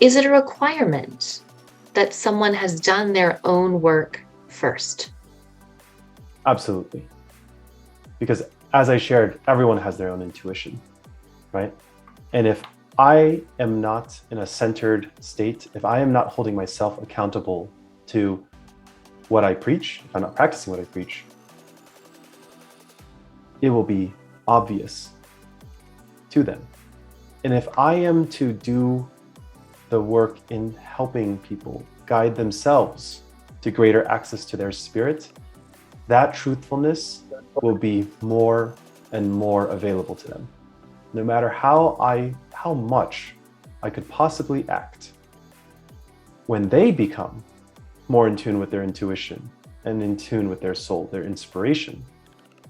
Is it a requirement that someone has done their own work first? Absolutely. Because as I shared, everyone has their own intuition, right? And if I am not in a centered state, if I am not holding myself accountable to what I preach, if I'm not practicing what I preach, it will be obvious to them. And if I am to do the work in helping people guide themselves to greater access to their spirit, that truthfulness will be more and more available to them. No matter how much I could possibly act, when they become more in tune with their intuition and in tune with their soul, their inspiration,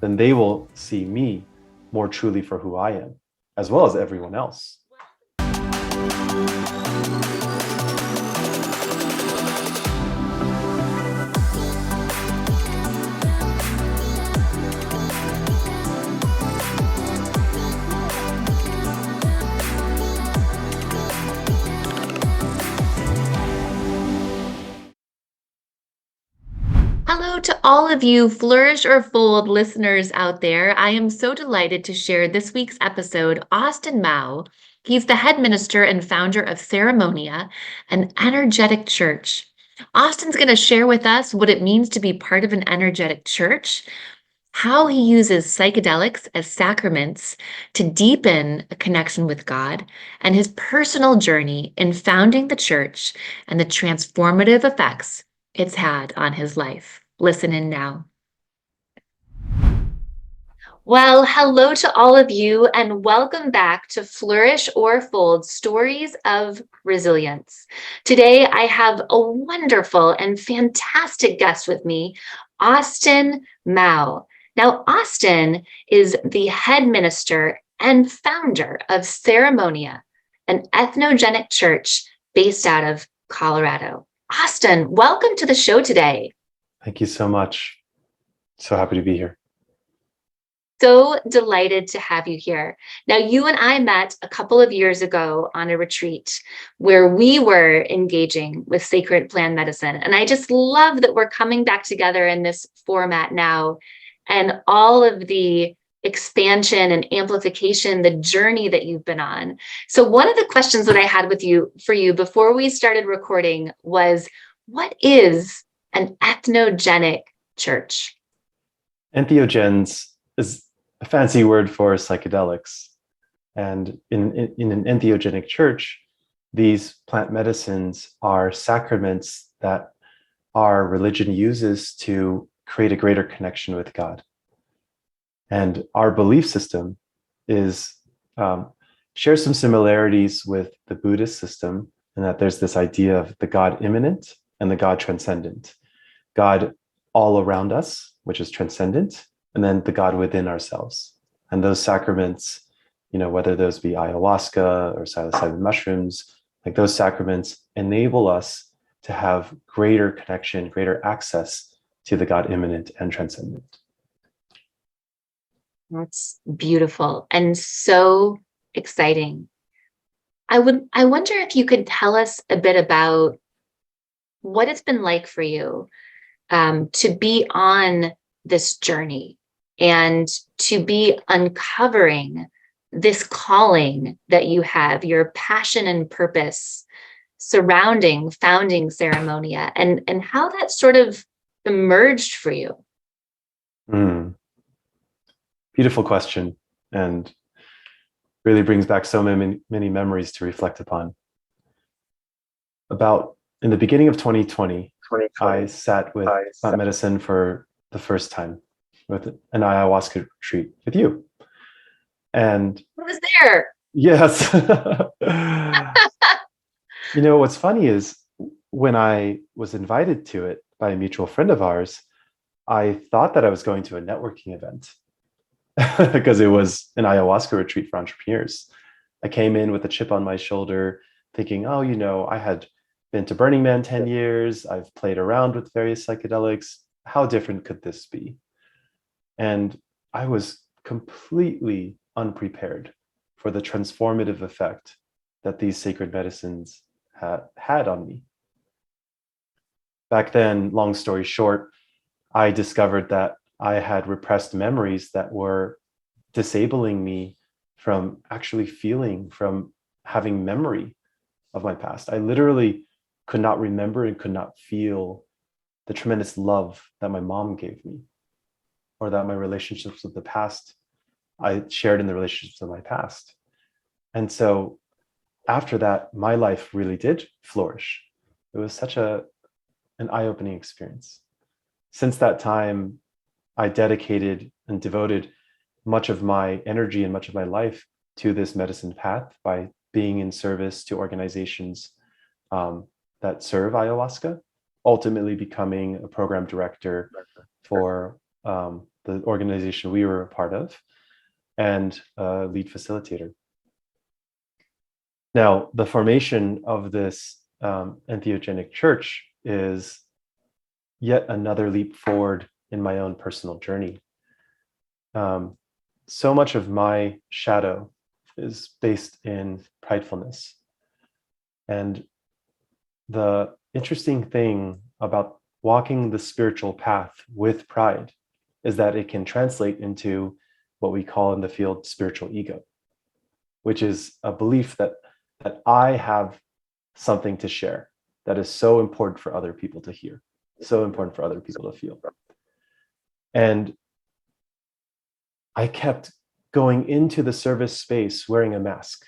then they will see me more truly for who I am, as well as everyone else. Hello to all of you Flourish or Fold listeners out there. I am so delighted to share this week's episode, Austin Mao. He's the head minister and founder of Ceremonia, an energetic church. Austin's going to share with us what it means to be part of an energetic church, how he uses psychedelics as sacraments to deepen a connection with God, and his personal journey in founding the church and the transformative effects it's had on his life. Listen in now. Well, hello to all of you, and welcome back to Flourish or Fold Stories of Resilience. Today, I have a wonderful and fantastic guest with me, Austin Mao. Now, Austin is the head minister and founder of Ceremonia, an ethnogenic church based out of Colorado. Austin, welcome to the show today. Thank you so much. So happy to be here. So delighted to have you here. Now, you and I met a couple of years ago on a retreat where we were engaging with sacred plant medicine. And I just love that we're coming back together in this format now, and all of the expansion and amplification, the journey that you've been on. So one of the questions that I had for you before we started recording was, what is an ethnogenic church? Entheogens is a fancy word for psychedelics. And in an entheogenic church, these plant medicines are sacraments that our religion uses to create a greater connection with God. And our belief system is shares some similarities with the Buddhist system, in that there's this idea of the God immanent and the God transcendent. God all around us, which is transcendent, and then the God within ourselves. And those sacraments, whether those be ayahuasca or psilocybin mushrooms, like those sacraments enable us to have greater connection, greater access to the God immanent and transcendent. That's beautiful and so exciting. I wonder if you could tell us a bit about what it's been like for you to be on this journey and to be uncovering this calling that you have, your passion and purpose surrounding founding Ceremonia, and how that sort of emerged for you. Beautiful question, and really brings back so many memories to reflect upon. About in the beginning of 2020, I sat with plant medicine for the first time with an ayahuasca retreat with you. And I was there. Yes. What's funny is when I was invited to it by a mutual friend of ours, I thought that I was going to a networking event because it was an ayahuasca retreat for entrepreneurs. I came in with a chip on my shoulder thinking, I had been to Burning Man 10 years. I've played around with various psychedelics. How different could this be? And I was completely unprepared for the transformative effect that these sacred medicines had on me. Back then, long story short, I discovered that I had repressed memories that were disabling me from actually feeling, from having memory of my past. I literally could not remember and could not feel the tremendous love that my mom gave me, or that my relationships with the past, I shared in the relationships of my past. And so after that, my life really did flourish. It was such an eye-opening experience. Since that time, I dedicated and devoted much of my energy and much of my life to this medicine path by being in service to organizations that serve ayahuasca, ultimately becoming a program director for the organization we were a part of, and a lead facilitator. Now, the formation of this entheogenic church is yet another leap forward in my own personal journey. So much of my shadow is based in pridefulness. And the interesting thing about walking the spiritual path with pride is that it can translate into what we call in the field spiritual ego, which is a belief that I have something to share that is so important for other people to hear, so important for other people to feel. And I kept going into the service space wearing a mask,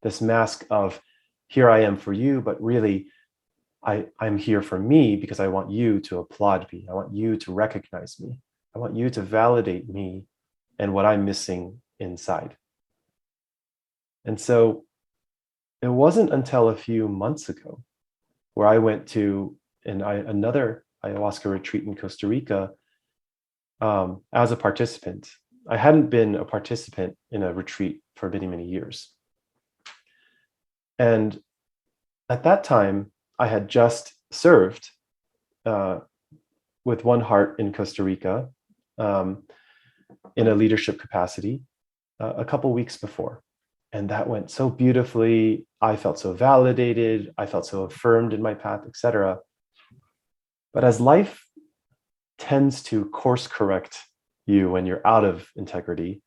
this mask of, here I am for you, but really I'm here for me because I want you to applaud me. I want you to recognize me. I want you to validate me and what I'm missing inside. And so it wasn't until a few months ago where I went to another ayahuasca retreat in Costa Rica as a participant. I hadn't been a participant in a retreat for many, many years. And at that time, I had just served with one heart in Costa Rica in a leadership capacity a couple weeks before. And that went so beautifully. I felt so validated. I felt so affirmed in my path, etc. But as life tends to course correct you when you're out of integrity,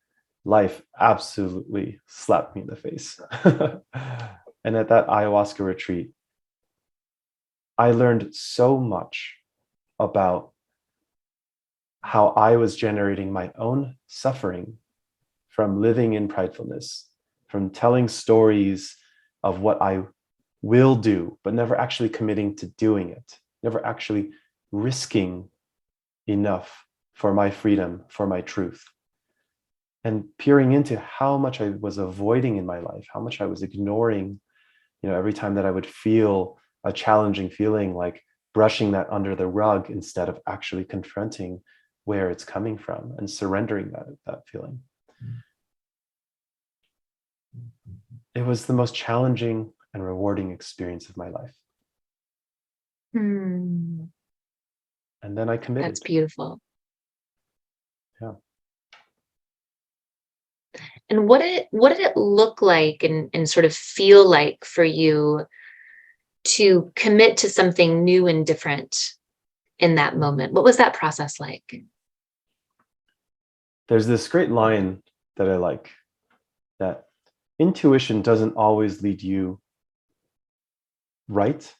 life absolutely slapped me in the face. And at that ayahuasca retreat, I learned so much about how I was generating my own suffering from living in pridefulness, from telling stories of what I will do, but never actually committing to doing it, never actually risking enough for my freedom, for my truth. And peering into how much I was avoiding in my life, how much I was ignoring, every time that I would feel a challenging feeling, like brushing that under the rug instead of actually confronting where it's coming from and surrendering that feeling. It was the most challenging and rewarding experience of my life. Hmm. And then I committed. That's beautiful. Yeah. And what did it look like and sort of feel like for you to commit to something new and different in that moment? What was that process like? There's this great line that I like, that intuition doesn't always lead you right,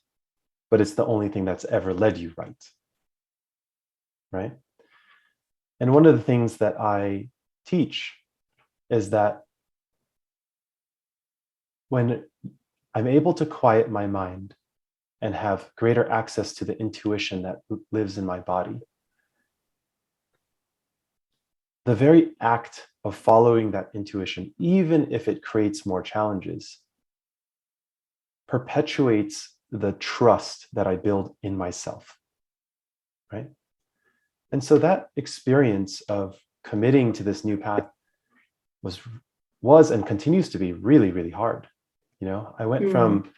but it's the only thing that's ever led you right. Right? And one of the things that I teach is that when I'm able to quiet my mind and have greater access to the intuition that lives in my body, the very act of following that intuition, even if it creates more challenges, perpetuates the trust that I build in myself, right? And so that experience of committing to this new path was and continues to be really, really hard. I went from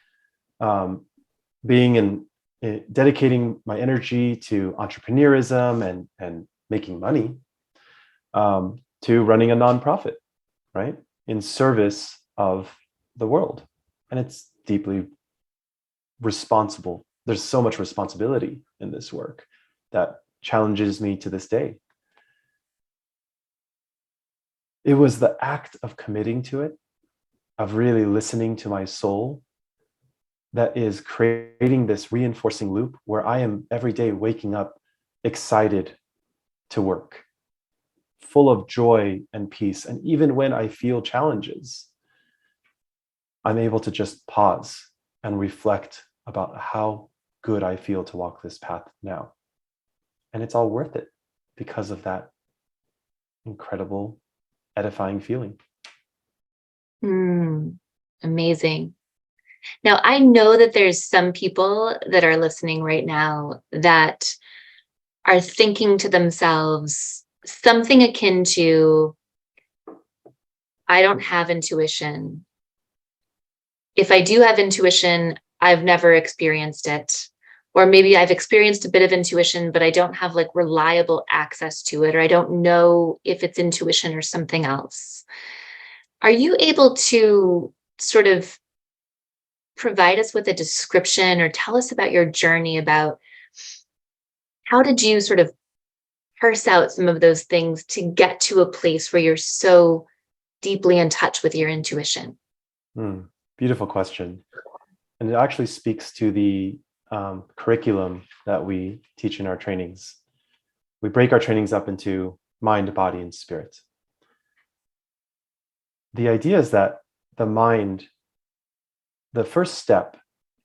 being dedicating my energy to entrepreneurism and making money, to running a nonprofit, right, in service of the world. And it's deeply responsible. There's so much responsibility in this work that challenges me to this day. It was the act of committing to it, of really listening to my soul, that is creating this reinforcing loop where I am every day waking up excited to work, full of joy and peace. And even when I feel challenges, I'm able to just pause and reflect about how good I feel to walk this path now. And it's all worth it because of that incredible, edifying feeling. Amazing. Now, I know that there's some people that are listening right now that are thinking to themselves something akin to, I don't have intuition. If I do have intuition, I've never experienced it. Or maybe I've experienced a bit of intuition, but I don't have like reliable access to it, or I don't know if it's intuition or something else. Are you able to sort of provide us with a description or tell us about your journey, about how did you sort of parse out some of those things to get to a place where you're so deeply in touch with your intuition? Beautiful question. And it actually speaks to the curriculum that we teach in our trainings. We break our trainings up into mind, body, and spirit. The idea is that the mind, the first step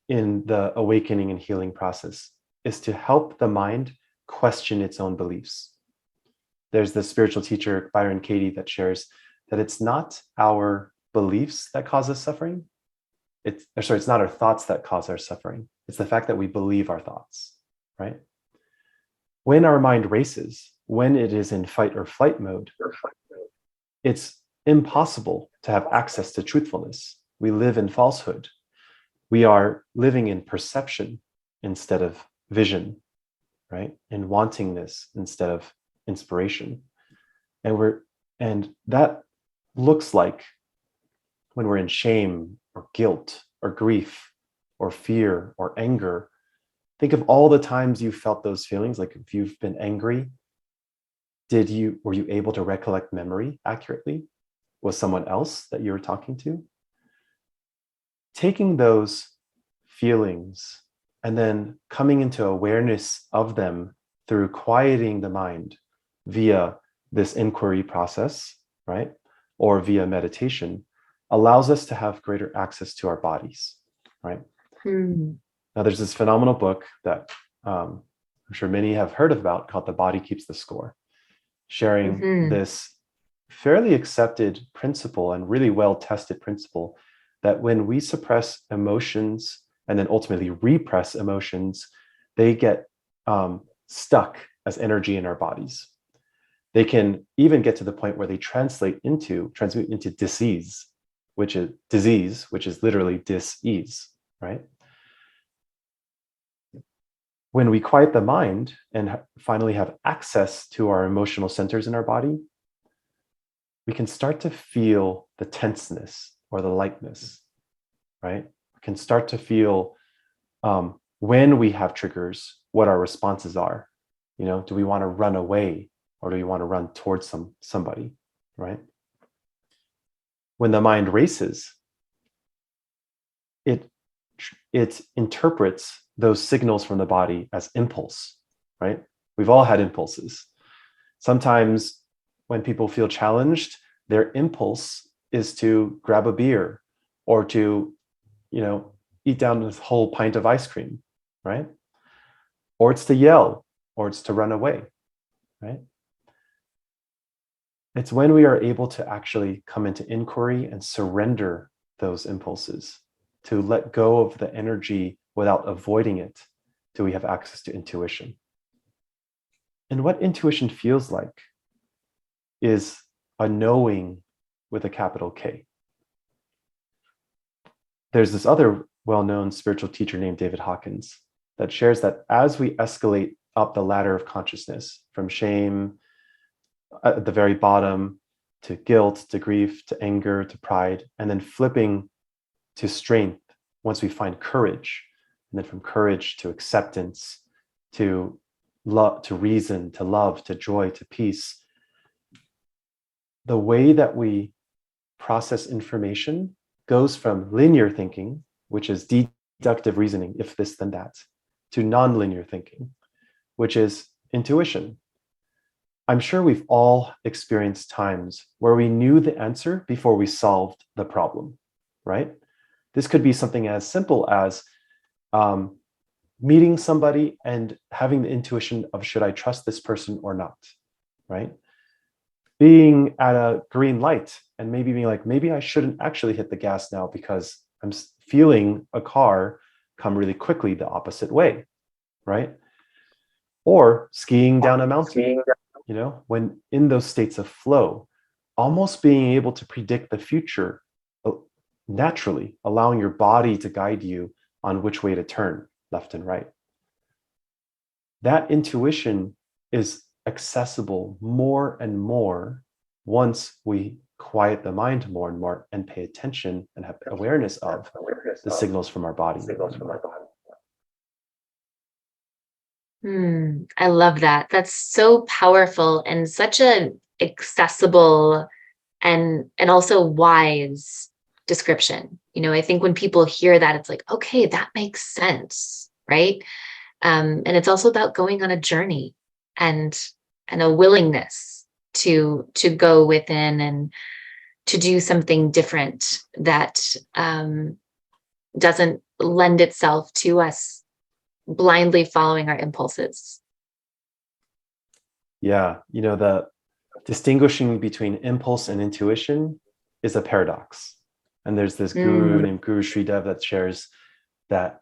in the awakening and healing process, is to help the mind question its own beliefs. There's the spiritual teacher, Byron Katie, that shares that it's not our beliefs that cause us suffering. It's not our thoughts that cause our suffering. It's the fact that we believe our thoughts, right? When our mind races, when it is in fight or flight mode, it's impossible to have access to truthfulness. We live in falsehood. We are living in perception instead of vision, right? In wantingness instead of inspiration. And that looks like when we're in shame or guilt or grief or fear or anger. Think of all the times you felt those feelings. Like if you've been angry, were you able to recollect memory accurately? Was someone else that you were talking to? Taking those feelings and then coming into awareness of them through quieting the mind via this inquiry process, right? Or via meditation, allows us to have greater access to our bodies, right? Now, there's this phenomenal book that I'm sure many have heard about called The Body Keeps the Score, sharing this fairly accepted principle and really well-tested principle that when we suppress emotions and then ultimately repress emotions, they get stuck as energy in our bodies. They can even get to the point where they transmute into disease, which is literally dis-ease, right? When we quiet the mind and finally have access to our emotional centers in our body, we can start to feel the tenseness or the lightness, right? We can start to feel when we have triggers, what our responses are. Do we want to run away or do we want to run towards somebody, right? When the mind races, it interprets those signals from the body as impulse, right? We've all had impulses. Sometimes when people feel challenged, their impulse is to grab a beer or to, eat down this whole pint of ice cream, right? Or it's to yell, or it's to run away, right? It's when we are able to actually come into inquiry and surrender those impulses, to let go of the energy without avoiding it, do we have access to intuition. And what intuition feels like is a knowing with a capital K. There's this other well-known spiritual teacher named David Hawkins that shares that as we escalate up the ladder of consciousness from shame at the very bottom to guilt, to grief, to anger, to pride, and then flipping to strength once we find courage, and then from courage to acceptance, to love, to reason, to love, to joy, to peace. The way that we process information goes from linear thinking, which is deductive reasoning, if this, then that, to nonlinear thinking, which is intuition. I'm sure we've all experienced times where we knew the answer before we solved the problem, right? This could be something as simple as meeting somebody and having the intuition of, should I trust this person or not, right? Being at a green light and maybe being like, maybe I shouldn't actually hit the gas now because I'm feeling a car come really quickly the opposite way, right? Or skiing down a mountain, when in those states of flow, almost being able to predict the future naturally, allowing your body to guide you on which way to turn, left and right. That intuition is accessible more and more once we quiet the mind more and more and pay attention and have awareness of the signals from our body. I love that. That's so powerful and such an accessible and also wise description. I think when people hear that, it's like, okay, that makes sense, right? And it's also about going on a journey and a willingness to go within and to do something different that doesn't lend itself to us blindly following our impulses. Yeah, the distinguishing between impulse and intuition is a paradox. And there's this guru named Guru Sridev that shares that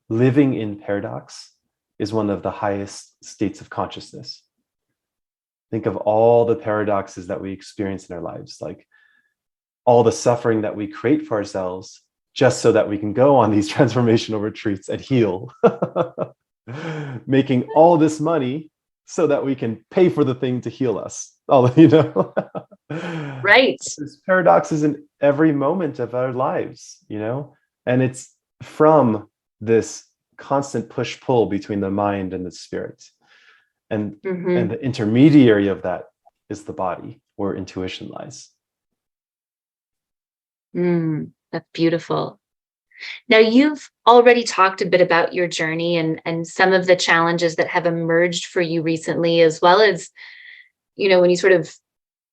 living in paradox is one of the highest states of consciousness. Think of all the paradoxes that we experience in our lives, like all the suffering that we create for ourselves just so that we can go on these transformational retreats and heal. Making all this money so that we can pay for the thing to heal us. Right. There's paradoxes in every moment of our lives, and it's from this constant push-pull between the mind and the spirit. And the intermediary of that is the body, where intuition lies. That's beautiful. Now, you've already talked a bit about your journey and some of the challenges that have emerged for you recently, as well as, when you sort of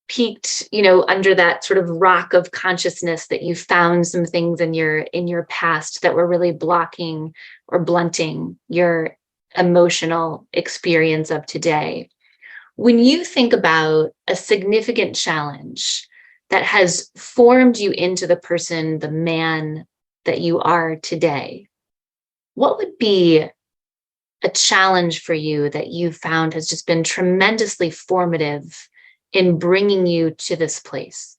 peaked, under that sort of rock of consciousness, that you found some things in your past that were really blocking or blunting your emotional experience of today. When you think about a significant challenge that has formed you into the person, the man that you are today, what would be a challenge for you that you found has just been tremendously formative in bringing you to this place?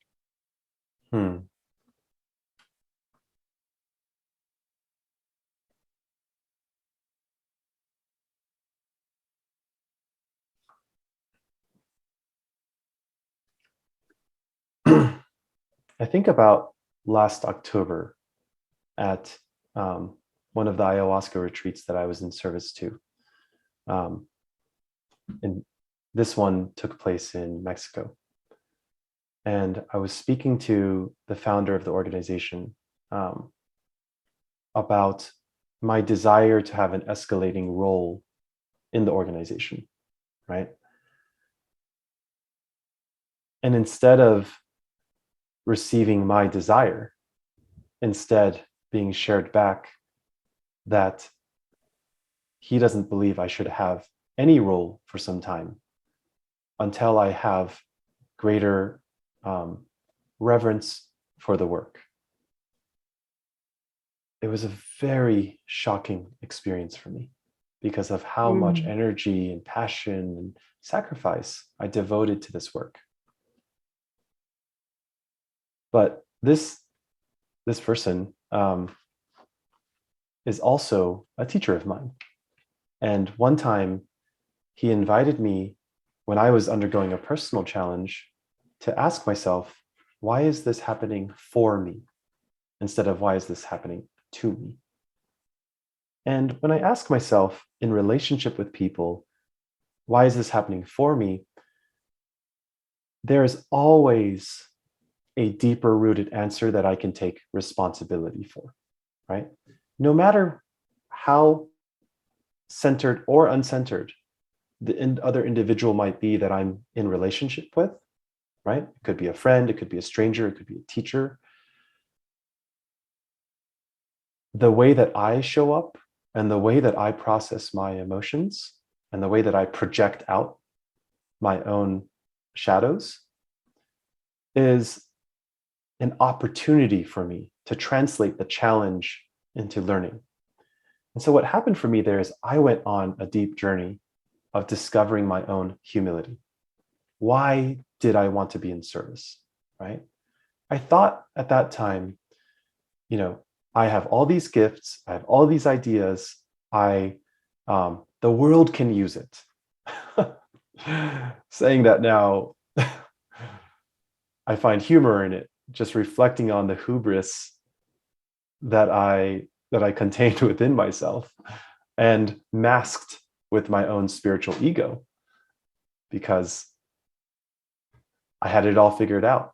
I think about last October at one of the ayahuasca retreats that I was in service to. And this one took place in Mexico. And I was speaking to the founder of the organization about my desire to have an escalating role in the organization, right? And instead of receiving my desire, instead being shared back that he doesn't believe I should have any role for some time until I have greater reverence for the work. It was a very shocking experience for me because of how much energy and passion and sacrifice I devoted to this work. But this person is also a teacher of mine. And one time he invited me, when I was undergoing a personal challenge, to ask myself, why is this happening for me? Instead of why is this happening to me? And when I ask myself in relationship with people, why is this happening for me? There is always a deeper rooted answer that I can take responsibility for, right? No matter how centered or uncentered the other individual might be that I'm in relationship with, right? It could be a friend, it could be a stranger, it could be a teacher. The way that I show up and the way that I process my emotions and the way that I project out my own shadows is an opportunity for me to translate the challenge into learning. And so what happened for me there is I went on a deep journey of discovering my own humility. Why did I want to be in service, right? I thought at that time, I have all these gifts, I have all these ideas, the world can use it. Saying that now, I find humor in it, just reflecting on the hubris that I contained within myself and masked with my own spiritual ego, because I had it all figured out.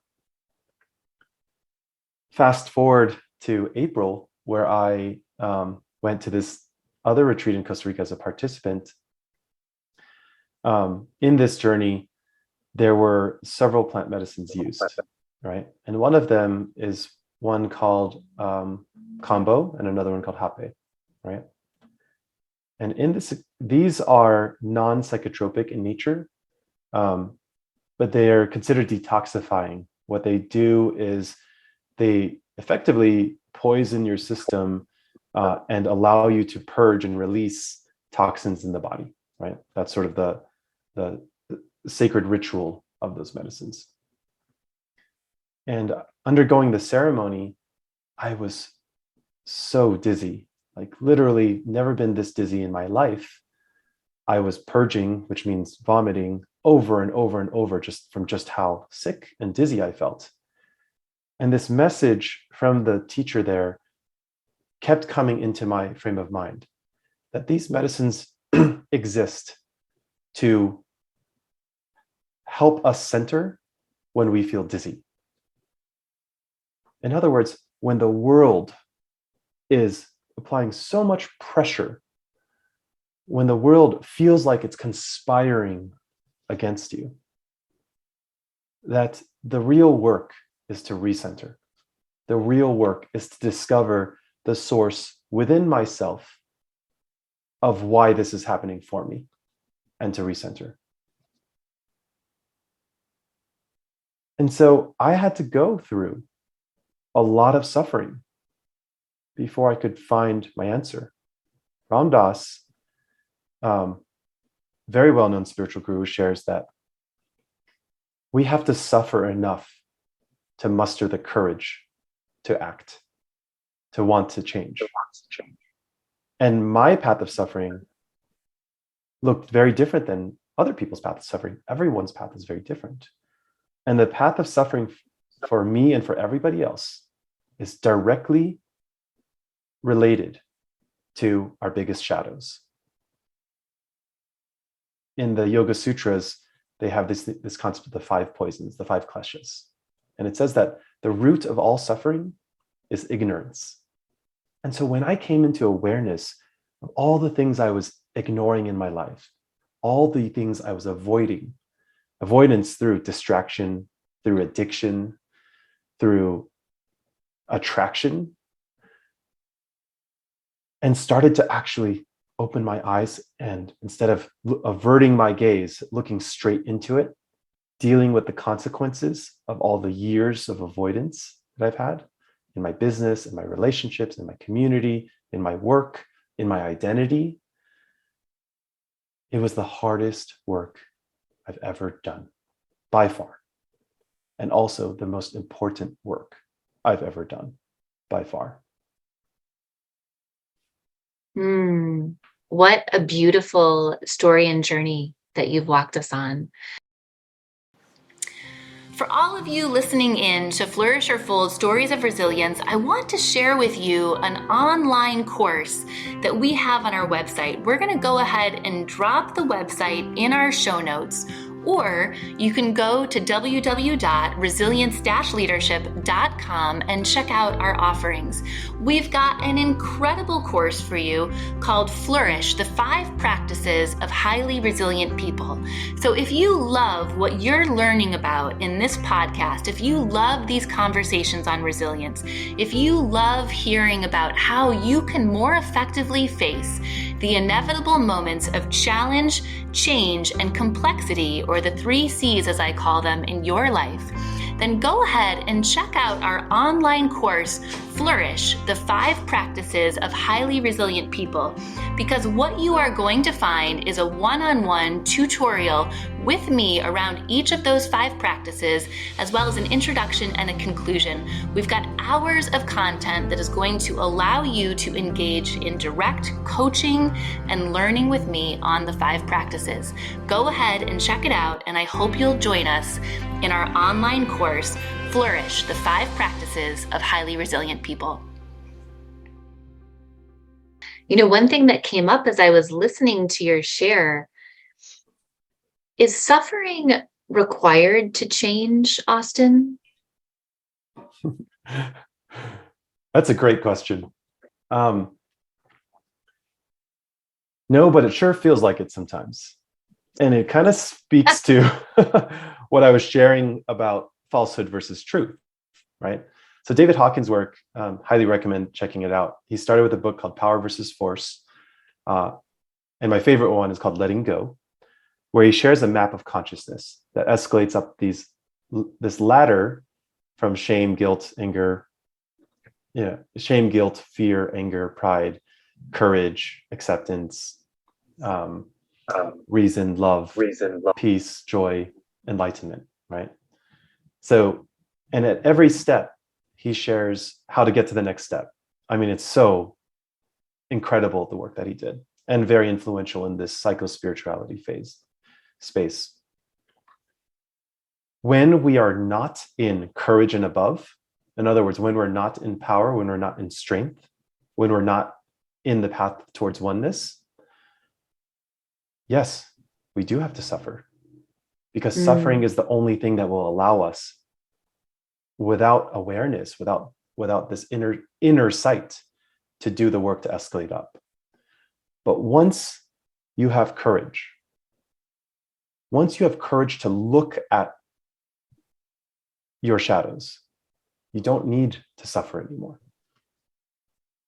Fast forward to April, where I went to this other retreat in Costa Rica as a participant. In this journey, there were several plant medicines used, right? And one of them is one called Kambo and another one called Hape, right? And these are non-psychotropic in nature, but they are considered detoxifying. What they do is they effectively poison your system and allow you to purge and release toxins in the body, right? That's sort of the sacred ritual of those medicines. And undergoing the ceremony, I was so dizzy, like literally never been this dizzy in my life. I was purging, which means vomiting, over and over and over, just from just how sick and dizzy I felt. And this message from the teacher there kept coming into my frame of mind, that these medicines exist to help us center when we feel dizzy. In other words, when the world is applying so much pressure, when the world feels like it's conspiring against you, that the real work is to recenter. The real work is to discover the source within myself of why this is happening for me and to recenter. And so I had to go through a lot of suffering before I could find my answer. Ram Dass, very well-known spiritual guru, shares that we have to suffer enough to muster the courage to act, to want to change. And my path of suffering looked very different than other people's path of suffering. Everyone's path is very different. And the path of suffering for me and for everybody else is directly related to our biggest shadows. In the Yoga Sutras, they have this concept of the 5 poisons, the 5 kleshas. And it says that the root of all suffering is ignorance. And so when I came into awareness of all the things I was ignoring in my life, all the things I was avoiding, avoidance through distraction, through addiction, through attraction, and started to actually open my eyes, and instead of averting my gaze, looking straight into it, dealing with the consequences of all the years of avoidance that I've had in my business, in my relationships, in my community, in my work, in my identity. It was the hardest work I've ever done, by far. And also the most important work I've ever done, by far. What a beautiful story and journey that you've walked us on. For all of you listening in to Flourish or Fold Stories of Resilience, I want to share with you an online course that we have on our website. We're going to go ahead and drop the website in our show notes, or you can go to www.resilience-leadership.com and check out our offerings. We've got an incredible course for you called Flourish, the 5 Practices of Highly Resilient People. So if you love what you're learning about in this podcast, if you love these conversations on resilience, if you love hearing about how you can more effectively face the inevitable moments of challenge, change, and complexity, or the 3 C's as I call them, in your life, then go ahead and check out our online course, Flourish, the 5 Practices of Highly Resilient People, because what you are going to find is a one-on-one tutorial with me around each of those 5 practices, as well as an introduction and a conclusion. We've got hours of content that is going to allow you to engage in direct coaching and learning with me on the 5 practices. Go ahead and check it out, and I hope you'll join us in our online course, Flourish, the 5 Practices of Highly Resilient People. You know, one thing that came up as I was listening to your share is suffering required to change, Austin? That's a great question. No, but it sure feels like it sometimes. And it kind of speaks to what I was sharing about falsehood versus truth, right? So David Hawkins' work, highly recommend checking it out. He started with a book called Power versus Force. And my favorite one is called Letting Go, where he shares a map of consciousness that escalates up this ladder from shame, guilt, anger, shame, guilt, fear, anger, pride, courage, acceptance, reason, love, peace, joy, enlightenment, right? So, and at every step, he shares how to get to the next step. I mean, it's so incredible, the work that he did, and very influential in this psycho-spirituality space. When we are not in courage and above, in other words, when we're not in power, when we're not in strength, when we're not in the path towards oneness, yes, we do have to suffer, because suffering is the only thing that will allow us, without awareness, without this inner sight, to do the work to escalate up. But once you have courage to look at your shadows, you don't need to suffer anymore,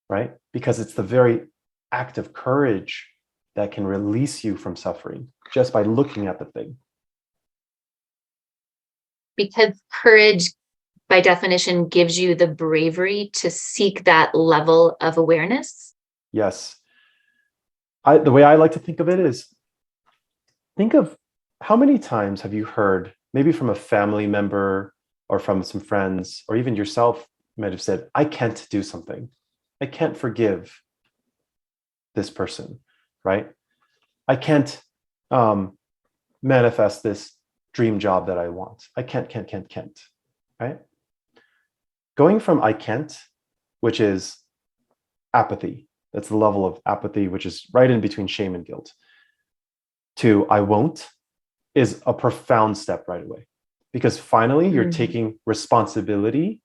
right? Because it's the very act of courage that can release you from suffering, just by looking at the thing. Because courage, by definition, gives you the bravery to seek that level of awareness? Yes. The way I like to think of it is, think of how many times have you heard, maybe from a family member or from some friends, or even yourself might have said, I can't do something. I can't forgive this person, right? I can't manifest this dream job that I want. I can't, right? Going from I can't, which is apathy, that's the level of apathy, which is right in between shame and guilt, to I won't, is a profound step right away. Because finally, you're taking responsibility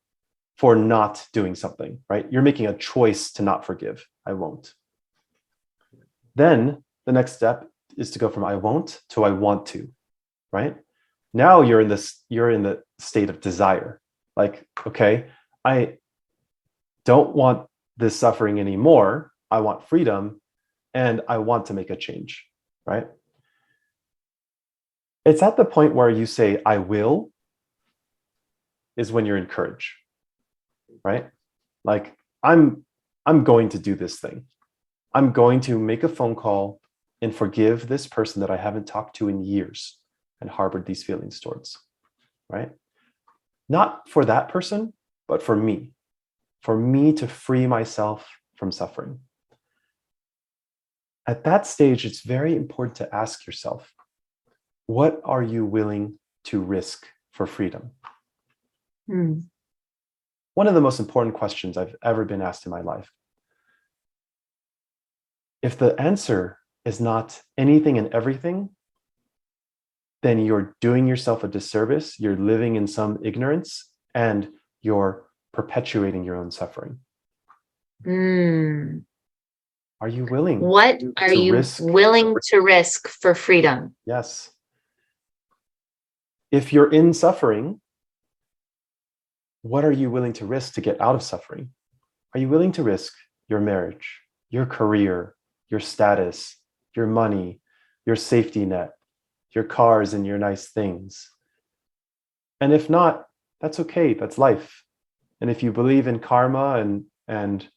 for not doing something, right? You're making a choice to not forgive. I won't. Then the next step is to go from I won't to I want to, right? Now you're in the state of desire. Like, okay, I don't want this suffering anymore. I want freedom, and I want to make a change, right? It's at the point where you say, I will, is when you're in courage, right? Like, I'm going to do this thing. I'm going to make a phone call and forgive this person that I haven't talked to in years and harbored these feelings towards, right? Not for that person, but for me to free myself from suffering. At that stage, it's very important to ask yourself, what are you willing to risk for freedom? Hmm. One of the most important questions I've ever been asked in my life. If the answer is not anything and everything, then you're doing yourself a disservice, you're living in some ignorance, and you're perpetuating your own suffering. Are you willing? What are you willing to risk for freedom? Yes. If you're in suffering, what are you willing to risk to get out of suffering? Are you willing to risk your marriage, your career, your status, your money, your safety net, your cars and your nice things? And if not, that's okay. That's life. And if you believe in karma and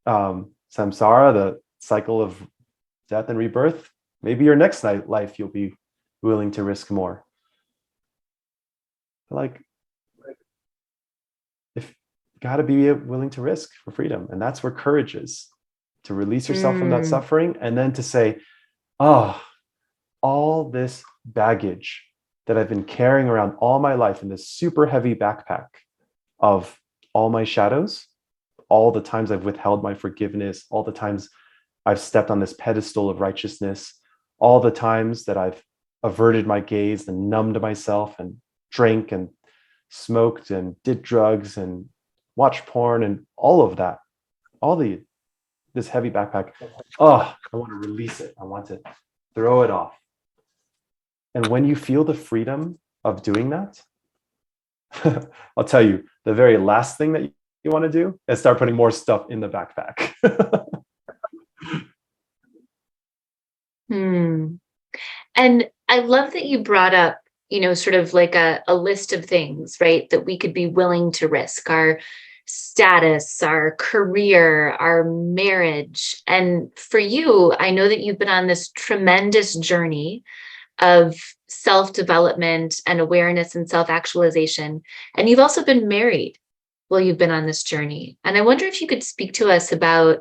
samsara, the cycle of death and rebirth, maybe your next life you'll be willing to risk more. Like, if got to be willing to risk for freedom, and that's where courage is, to release yourself from that suffering, and then to say, oh, all this baggage that I've been carrying around all my life in this super heavy backpack of all my shadows, all the times I've withheld my forgiveness, all the times I've stepped on this pedestal of righteousness, all the times that I've averted my gaze and numbed myself and drank and smoked and did drugs and watched porn and all of that, this heavy backpack. Oh, I want to release it. I want to throw it off. And when you feel the freedom of doing that, I'll tell you, the very last thing that you want to do is start putting more stuff in the backpack. And I love that you brought up, sort of like a list of things, right, that we could be willing to risk: our status, our career, our marriage. And for you, I know that you've been on this tremendous journey of self-development and awareness and self-actualization. And you've also been married while you've been on this journey. And I wonder if you could speak to us about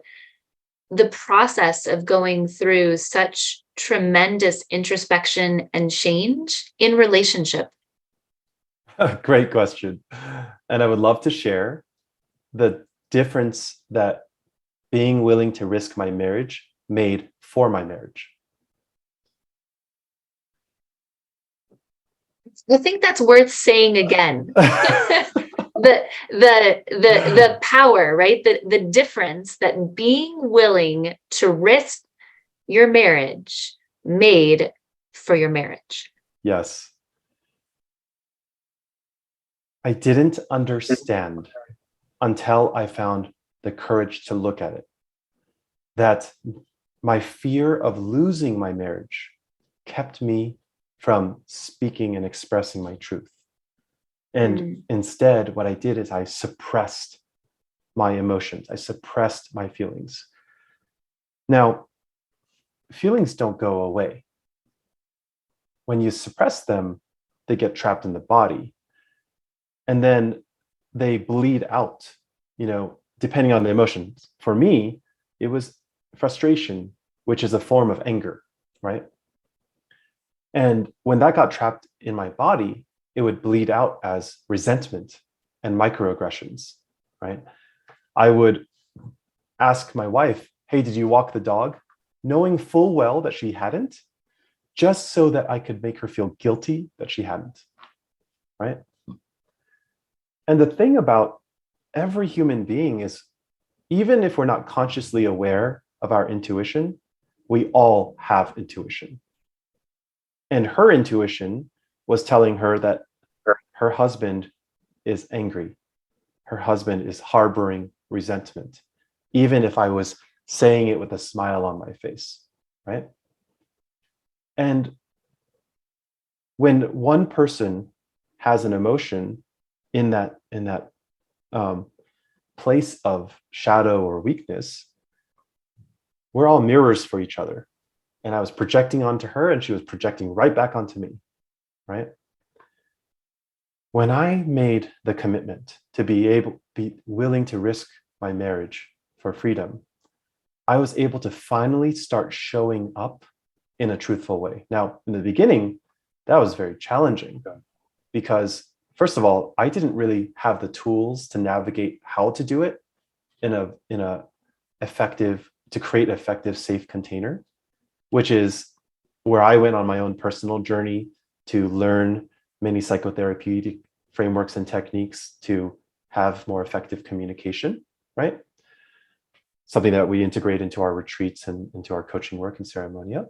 the process of going through such tremendous introspection and change in relationship. Great question. And I would love to share the difference that being willing to risk my marriage made for my marriage. I think that's worth saying again. the power, right? The difference that being willing to risk your marriage made for your marriage. Yes. I didn't understand until I found the courage to look at it, that my fear of losing my marriage kept me from speaking and expressing my truth. And instead, what I did is I suppressed my emotions. I suppressed my feelings. Now, feelings don't go away. When you suppress them, they get trapped in the body. And then they bleed out, depending on the emotions. For me, it was frustration, which is a form of anger, right? And when that got trapped in my body, it would bleed out as resentment and microaggressions, right? I would ask my wife, hey, did you walk the dog? Knowing full well that she hadn't, just so that I could make her feel guilty that she hadn't, right? And the thing about every human being is, even if we're not consciously aware of our intuition, we all have intuition. And her intuition was telling her that her husband is angry. Her husband is harboring resentment, even if I was saying it with a smile on my face, right? And when one person has an emotion in that place of shadow or weakness, we're all mirrors for each other. And I was projecting onto her, and she was projecting right back onto me, right? When I made the commitment to be willing to risk my marriage for freedom, I was able to finally start showing up in a truthful way. Now, in the beginning, that was very challenging. because first of all, I didn't really have the tools to navigate how to do it in a effective, to create effective, safe container, which is where I went on my own personal journey to learn many psychotherapeutic frameworks and techniques to have more effective communication, right? Something that we integrate into our retreats and into our coaching work in Ceremonia.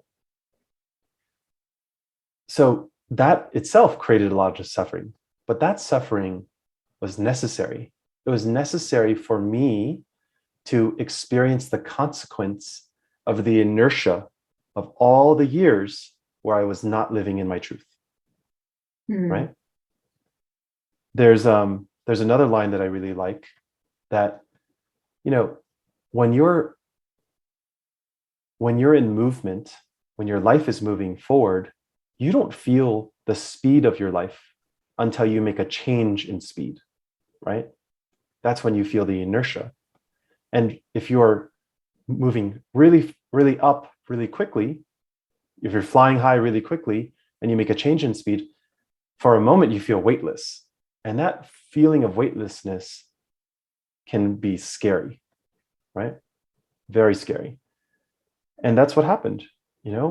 So that itself created a lot of suffering, but that suffering was necessary. It was necessary for me to experience the consequence of the inertia of all the years where I was not living in my truth, right? There's another line that I really like that, when you're in movement, when your life is moving forward, you don't feel the speed of your life until you make a change in speed, right? That's when you feel the inertia. And if you're moving really, really up really quickly, if you're flying high really quickly and you make a change in speed, for a moment you feel weightless. And that feeling of weightlessness can be scary, right? Very scary. And that's what happened,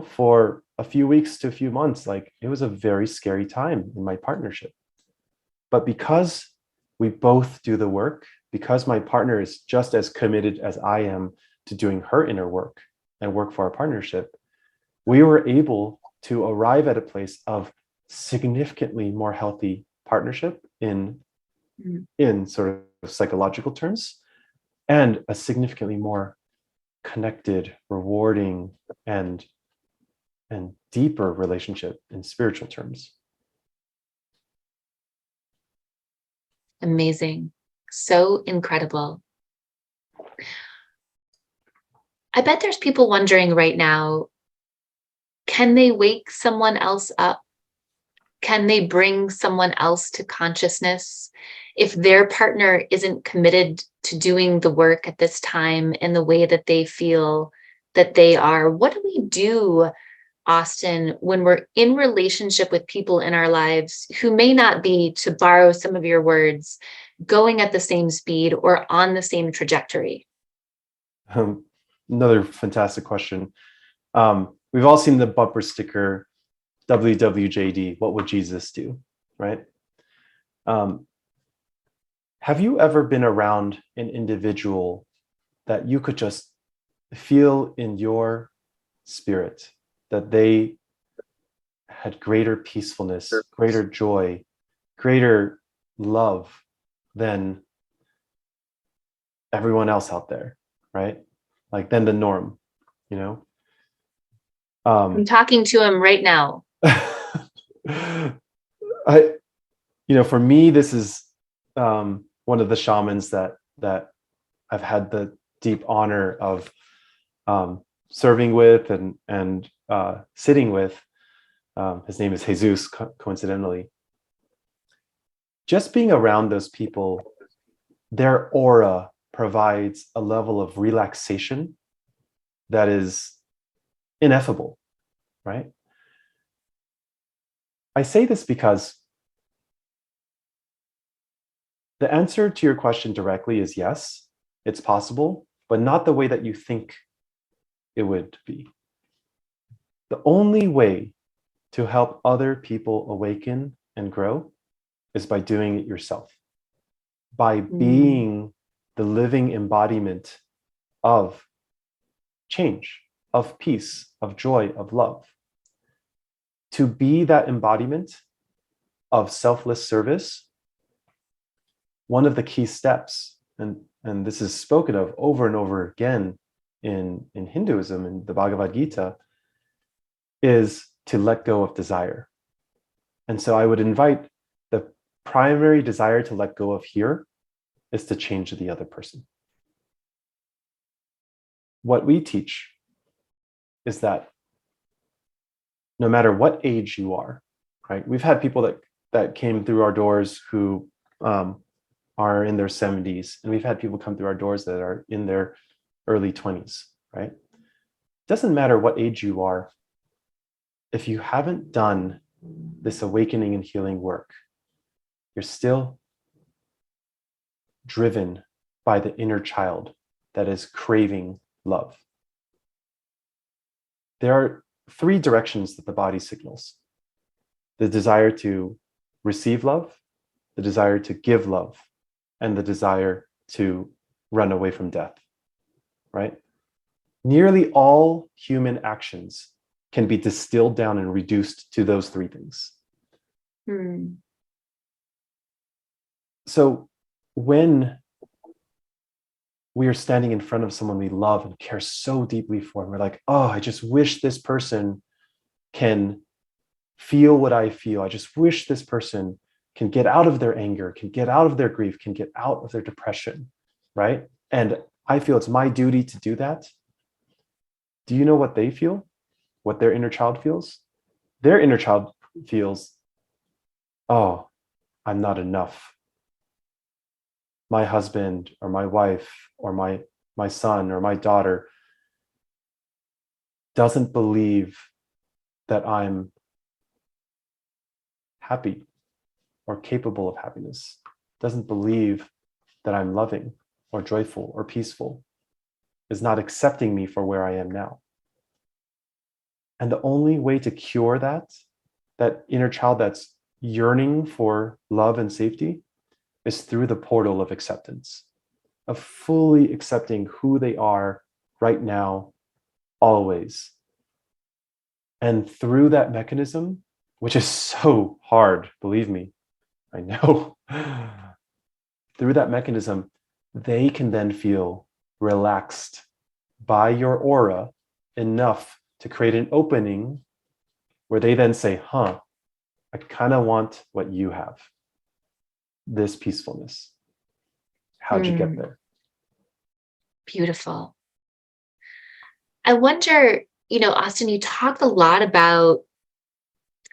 for a few weeks to a few months. Like, it was a very scary time in my partnership. But because we both do the work, because my partner is just as committed as I am to doing her inner work and work for our partnership, we were able to arrive at a place of significantly more healthy partnership in sort of psychological terms, and a significantly more connected, rewarding, and deeper relationship in spiritual terms. Amazing. So incredible. I bet there's people wondering right now, can they wake someone else up? Can they bring someone else to consciousness if their partner isn't committed to doing the work at this time in the way that they feel that they are? What do we do, Austin, when we're in relationship with people in our lives who may not be, to borrow some of your words, going at the same speed or on the same trajectory? Another fantastic question. We've all seen the bumper sticker, WWJD, what would Jesus do, right? Have you ever been around an individual that you could just feel in your spirit that they had greater peacefulness, greater joy, greater love than everyone else out there, right? Like, than the norm, I'm talking to him right now. For me, this is one of the shamans that I've had the deep honor of serving with and sitting with. His name is Jesus, coincidentally. Just being around those people, their aura provides a level of relaxation that is ineffable, right? I say this because the answer to your question directly is yes, it's possible, but not the way that you think it would be. The only way to help other people awaken and grow is by doing it yourself, by being the living embodiment of change, of peace, of joy, of love. To be that embodiment of selfless service, one of the key steps, and this is spoken of over and over again in Hinduism, in the Bhagavad Gita, is to let go of desire. And so I would invite, the primary desire to let go of here is to change the other person. What we teach is that no matter what age you are, right? We've had people that came through our doors who are in their 70s, and we've had people come through our doors that are in their early 20s, right? Doesn't matter what age you are, if you haven't done this awakening and healing work, you're still driven by the inner child that is craving love. There are three directions that the body signals: the desire to receive love, the desire to give love, and the desire to run away from death, right? Nearly all human actions can be distilled down and reduced to those three things. So when we are standing in front of someone we love and care so deeply for, and we're like, oh, I just wish this person can feel what I feel. I just wish this person can get out of their anger, can get out of their grief, can get out of their depression, right? And I feel it's my duty to do that. Do you know what they feel? What their inner child feels? Their inner child feels, oh, I'm not enough. My husband or my wife or my son or my daughter doesn't believe that I'm happy or capable of happiness, doesn't believe that I'm loving or joyful or peaceful, is not accepting me for where I am now. And the only way to cure that inner child that's yearning for love and safety, is through the portal of acceptance, of fully accepting who they are right now, always. And through that mechanism, which is so hard, believe me, I know, through that mechanism, they can then feel relaxed by your aura enough to create an opening where they then say, I kind of want what you have, this peacefulness. How'd you get there? Beautiful. I wonder, Austin, you talked a lot about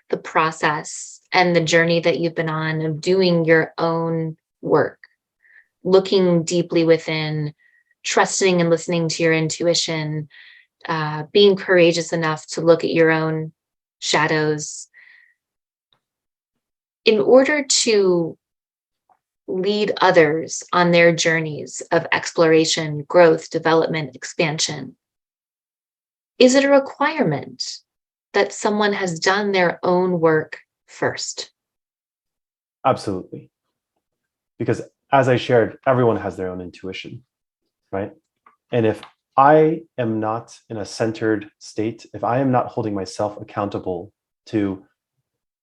the process and the journey that you've been on of doing your own work, looking deeply within, trusting and listening to your intuition, being courageous enough to look at your own shadows. In order to lead others on their journeys of exploration, growth, development, expansion, is it a requirement that someone has done their own work first? Absolutely. Because as I shared, everyone has their own intuition, right? And if I am not in a centered state, if I am not holding myself accountable to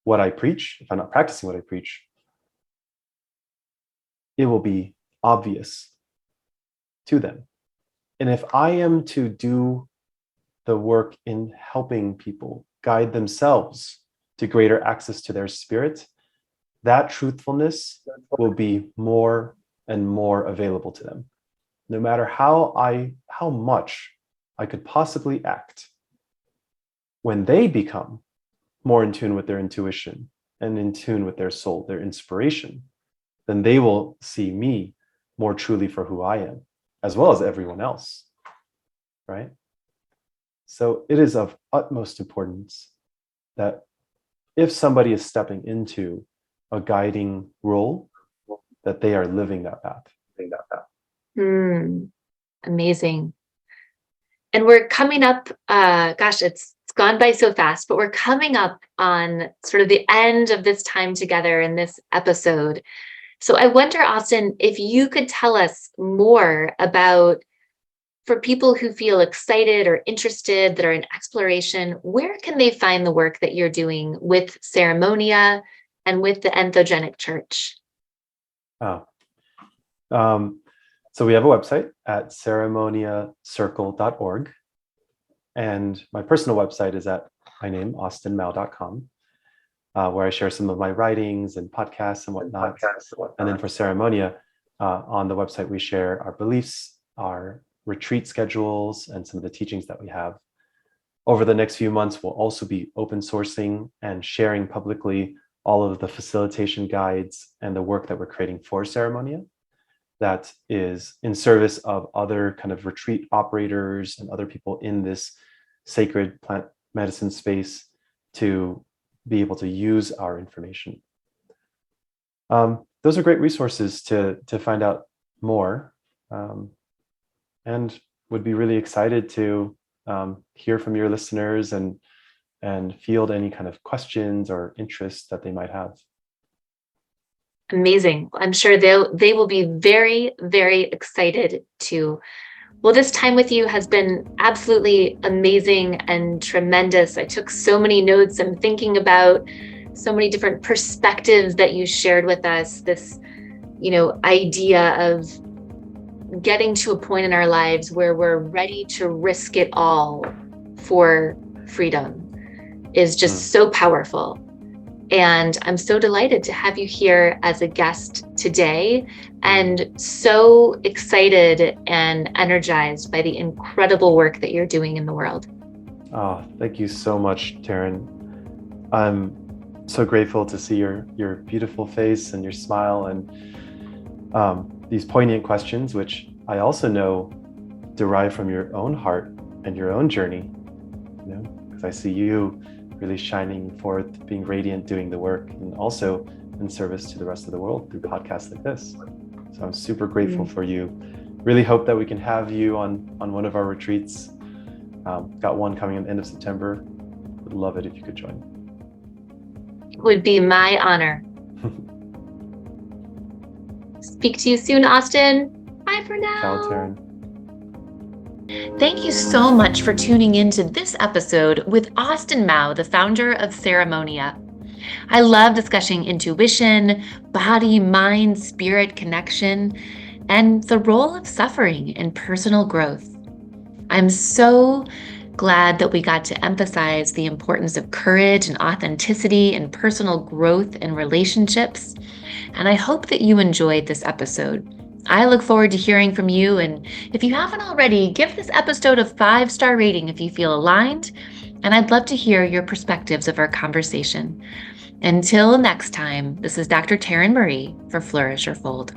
what I preach, if I'm not practicing what I preach, it will be obvious to them. And if I am to do the work in helping people guide themselves to greater access to their spirit, that truthfulness will be more and more available to them. No matter how much I could possibly act, when they become more in tune with their intuition and in tune with their soul, their inspiration, then they will see me more truly for who I am, as well as everyone else, right? So it is of utmost importance that if somebody is stepping into a guiding role, that they are living that path. Amazing. And we're coming up, it's gone by so fast, but we're coming up on sort of the end of this time together in this episode. So I wonder, Austin, if you could tell us more about, for people who feel excited or interested that are in exploration, where can they find the work that you're doing with Ceremonia and with the Entheogenic Church? So we have a website at Ceremonia.Circle.org. And my personal website is at my name, AustinMao.com, where I share some of my writings and podcasts and whatnot. And then for Ceremonia, on the website, we share our beliefs, our retreat schedules, and some of the teachings that we have. Over the next few months, we'll also be open sourcing and sharing publicly all of the facilitation guides and the work that we're creating for Ceremonia that is in service of other kind of retreat operators and other people in this sacred plant medicine space to be able to use our information. Those are great resources to find out more, and would be really excited to hear from your listeners and field any kind of questions or interests that they might have. Amazing. I'm sure they will be very, very excited to. Well, this time with you has been absolutely amazing and tremendous. I took so many notes. I'm thinking about so many different perspectives that you shared with us. This, idea of getting to a point in our lives where we're ready to risk it all for freedom is just so powerful. And I'm so delighted to have you here as a guest today, and so excited and energized by the incredible work that you're doing in the world. Oh, thank you so much, Taryn. I'm so grateful to see your beautiful face and your smile, and these poignant questions, which I also know derive from your own heart and your own journey, because I see you really shining forth, being radiant, doing the work, and also in service to the rest of the world through podcasts like this. So I'm super grateful for you. Really hope that we can have you on one of our retreats. Got one coming at the end of September. Would love it if you could join. It would be my honor. Speak to you soon, Austin. Bye for now. Ciao, Taryn. Thank you so much for tuning into this episode with Austin Mao, the founder of Ceremonia. I love discussing intuition, body, mind, spirit connection, and the role of suffering in personal growth. I'm so glad that we got to emphasize the importance of courage and authenticity and personal growth in relationships. And I hope that you enjoyed this episode. I look forward to hearing from you, and if you haven't already, give this episode a 5-star rating if you feel aligned, and I'd love to hear your perspectives of our conversation. Until next time, this is Dr. Taryn Marie for Flourish or Fold.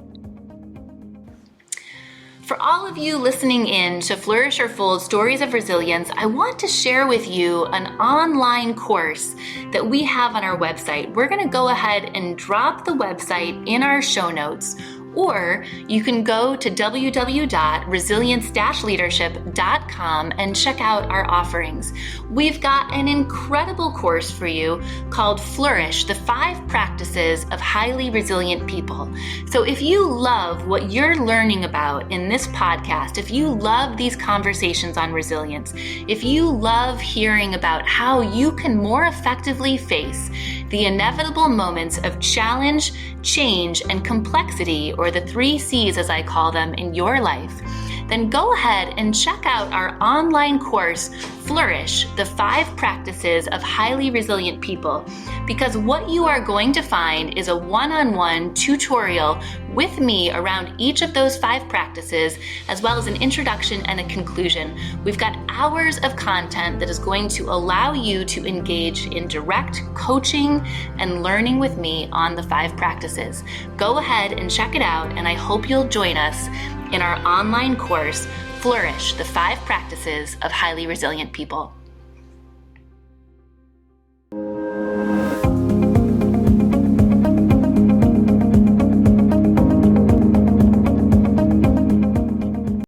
For all of you listening in to Flourish or Fold Stories of Resilience, I want to share with you an online course that we have on our website. We're going to go ahead and drop the website in our show notes, or you can go to www.resilience-leadership.com and check out our offerings. We've got an incredible course for you called Flourish, the 5 Practices of Highly Resilient People. So if you love what you're learning about in this podcast, if you love these conversations on resilience, if you love hearing about how you can more effectively face the inevitable moments of challenge, change, and complexity, or the 3 C's as I call them, in your life, then go ahead and check out our online course, Flourish, the 5 Practices of Highly Resilient People, because what you are going to find is a one-on-one tutorial with me around each of those 5 practices, as well as an introduction and a conclusion. We've got hours of content that is going to allow you to engage in direct coaching and learning with me on the 5 practices. Go ahead and check it out, and I hope you'll join us in our online course, Flourish, the 5 Practices of Highly Resilient People.